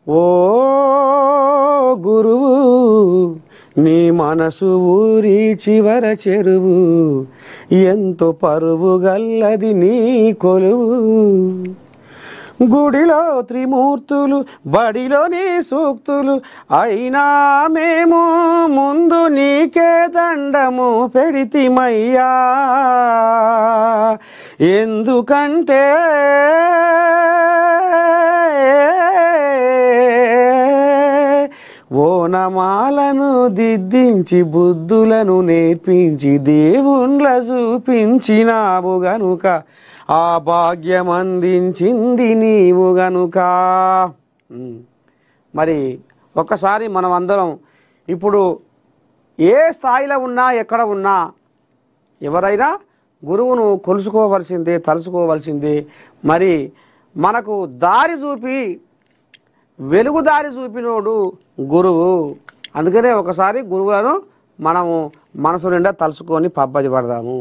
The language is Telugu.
ఓ గురువు నీ మనసు ఊరి చివర చెరువు ఎంతో పరువు గల్లది నీ కొలువు గుడిలో త్రిమూర్తులు బడిలో నీ సూక్తులు అయినా మేము ముందు నీకే దండము పెడితిమయ్యా ఎందుకంటే ఓనమాలను దిద్దించి బుద్ధులను నేర్పించి దేవుళ్ళ చూపించినావు గనుక ఆ భాగ్యం అందించింది నీవు గనుక. మరి ఒక్కసారి మనం అందరం ఇప్పుడు ఏ స్థాయిలో ఉన్నా ఎక్కడ ఉన్నా ఎవరైనా గురువును కొలుసుకోవలసిందే, తలుసుకోవలసిందే. మరి మనకు దారి చూపి వెలుగుదారి చూపినోడు గురువు. అందుకనే ఒకసారి గురువులను మనము మనసు నిండా తలుసుకొని పబ్బది పడదాము.